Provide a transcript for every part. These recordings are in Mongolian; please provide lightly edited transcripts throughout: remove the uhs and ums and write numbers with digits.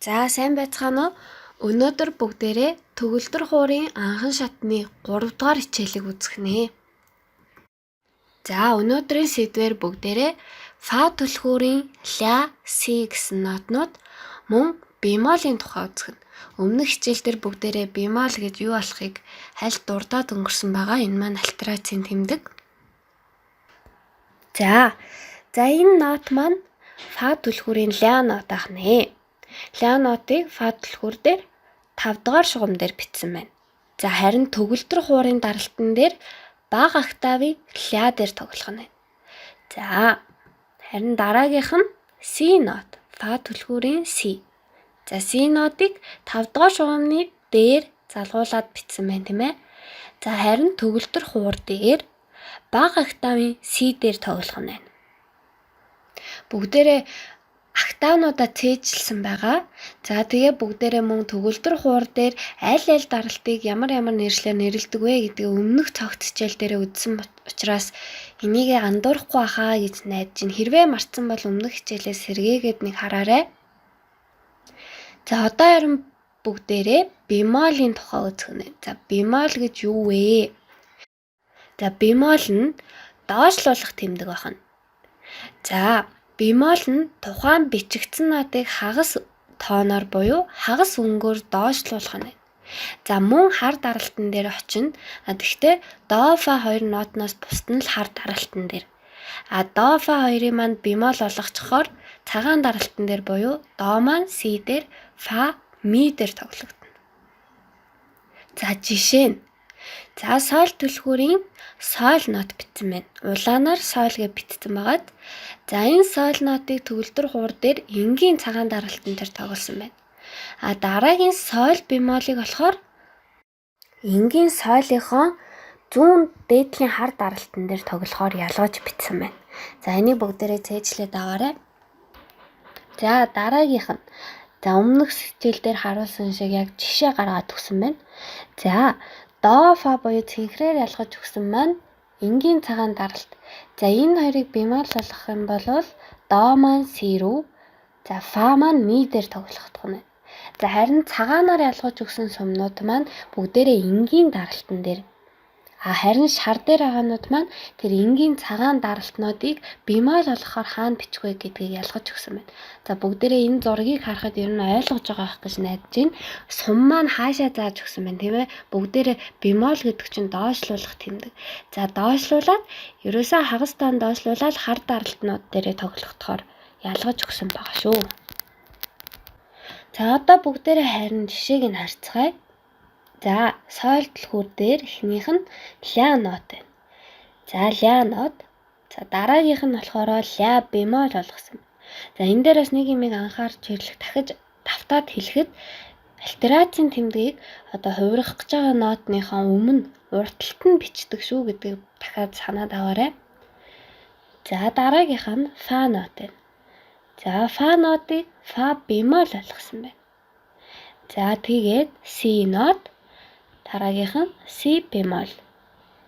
За сайн байцгаана уу? Өнөөдөр бүгдээрээ төгөлдөр хуурын анхан шатны 3 дугаар хичээлийг үзэх нэ. За өнөөдрийн сэдвээр бүгдээрээ фа түлхүүрийн ля, си гэсэн нотнууд мөн бемолийн тухай үзэх нь. Өмнөх хичээлдэр бүгдээрээ бемол гэж юу болохыг хальт дурдаад өнгөрсөн байгаа. Энэ маань альтерацийн тэмдэг. За энэ нот маань фа түлхүүрийн ля нот ах нэ. Ля нотыг фа түлхүүр дээр 5 дугаар шугам дээр бичсэн байна. За харин төгөлдөр хуурын даралтан дээр бага октавыг ля дээр тоглох нь байна. За харин дараагийнх нь си нот, фа түлхүүрийн си. За си нотыг 5 дугаар шугамны дээр залгуулад бичсэн байна тийм ээ. За харин төгөлдөр хуур дээр бага октавын си дээр тоглох нь байна. Бүгдээрээ октавнуудаа цээжилсэн байгаа. За тэгээ бүгдээрээ мөн төгөлдөр хуур дээр аль даралтыг ямар нэршлээр нэрлэдэг вэ гэдгийг өмнөх цогц хичээл дээр үзсэн учраас энийг андуурахгүй хаа гэж найдаж байна. Хэрвээ мартсан бол өмнөх хичээлээс сэргээгээд нэг хараарай. За одоо харин бүгдээрээ бемолийн тухай үзэх нь. За бемол гэж юу вэ? За бемол нь доошлуулах тэмдэг байна. За бемол нь тухайн бичигдсэн нотыг хагас тооноор буюу хагас өнгөөр доошлуулах нь. За мөн хар даралтан дээр очино. Гэхдээ до фа 2 нотноос бусд нь л хар даралтан дээр. До фа 2-ыг маань бемол болгочихоор цагаан даралтан дээр буюу до маань си дээр, фа ми дээр тоглогдно. За жишээ нь. За соль түлхүүрийн соль нот бичсэн байна. Улаанаар соль гэж бичсэн байгаад за энэ соль нотыг төгөлдөр хуур дээр энгийн цагаан даралтан дээр тоглосон байна. Дараагийн соль бемолыг болохоор энгийн солийнхоо зүүн дээдлийн хар даралтан дээр тоглохоор ялгаж бичсэн байна. За энийг бүгдээрээ цээжлээд аваарай. За дараагийнх нь. За өмнөх хичээл дээр харуулсан шиг яг жишээ гаргаад өгсөн байна. За до фа буюу цэнхрээр ялгаж өгсөн маань энгийн цагаан даралт. За энэ хоёрыг бемол болгох юм бол до маань си рүү, за фа маань ми дээр тоглохдох нь. За харин цагаанаар ялгаж өгсөн сумнууд маань бүгдээрээ энгийн даралтан дээр. Харин шар дээр байгаанууд маань тэр энгийн цагаан даралтнуудыг бемол болгохоор хаана бичих вэ гэдгийг ялгаж өгсөн байна. За бүгдээрээ энэ зургийг харахад ер нь ойлгож байгаа гэж найдаж байна. Сум маань хаашаа зааж өгсөн байна тийм ээ. Бүгдээрээ бемол гэдэг чинь доошлуулах тэмдэг. За доошлуулаад ерөөсөө хагас тоон доошлуулаад хар даралтнууд дээрээ тоглохдохоор ялгаж өгсөн байгаа шүү. За одоо бүгдээрээ харин жишээг нь харцгаая. За соль түлхүүр дээр эхнийх нь ля нот байна. За ля нот. За дараагийнх нь болохоор ля бемол болгосон. За энэ дээр бас нэг юм анхаарч ирлэх дахиж давтаад хэлэхэд альтерацийн тэмдгийг одоо хувирах гэж байгаа нотныхоо өмнө уртталт нь бичдэг шүү гэдгийг дахиад санаад аваарай. За дараагийнх нь фа нот байна. За фа нотыг фа бемол болгосон байна. За тэгээд си нот, дараагийнх нь си бемол.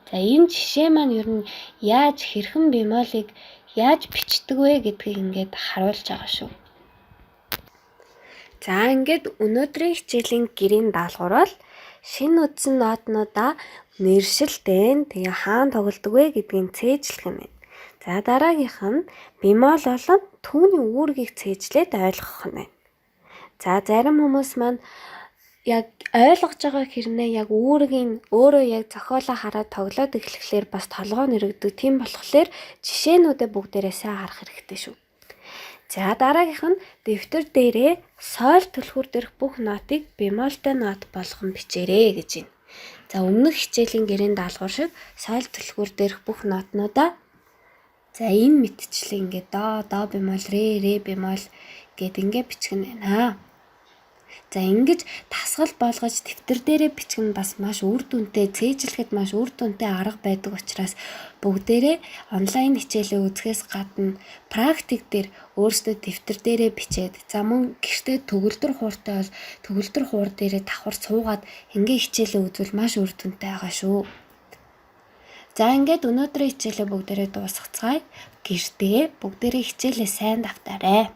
За энэ жишээ маань ер нь яаж хэрхэн бемолыг яаж бичдэг вэ гэдгийг ингээд харуулж байгаа шүү. За ингээд өнөөдрийн хичээлийн гэрийн даалгавар бол шинэ үдсэн нотнуудаа нэршилтэй тэгээ хаана тоглодог вэ гэдгийг цээжлэх юм байна. За дараагийнх нь бемол болон түүний үүргийг цээжлээд ойлгох юм байна. За зарим хүмүүс маань яг ойлгож байгаа хэрнээ яг үүргийн өөрөө яг зохиолоо хараад тоглоод эхлэхлээр бас толгой нэрэгдэг. Тийм болохоор жишээнүүдээ бүгдээрээ сайн харах хэрэгтэй шүү. За дараагийнх нь дэвтэр дээрээ соль түлхүүр дээрх бүх нотыг бемолтой нот болгон бичээрэй гэж байна. За өмнөх хичээлийн гэрийн даалгавар шиг соль түлхүүр дээрх бүх нотнуудаа за энэ мэтчлэн ингээд до бемол, ре бемол гэд ингээд бичих нь байна. За ингэж тасгал болгож дэвтэр дээрээ бичих нь бас маш үр дүнтэй, цээжлэхэд маш үр дүнтэй арга байдаг учраас бүгдээрээ онлайн хичээлээ үзэхээс гадна практик дээр өөрсдөө дэвтэр дээрээ бичээд за мөн гэртээ төгөлдөр хууртай бол төгөлдөр хуур дээрээ давхар суугаад ингээ хичээлээ үзвэл маш үр дүнтэй байгаа шүү. За ингээд өнөөдрийн хичээлээ бүгдээрээ дуусгацгаая. Гэртээ бүгдээрээ хичээлээ сайн давтаарай.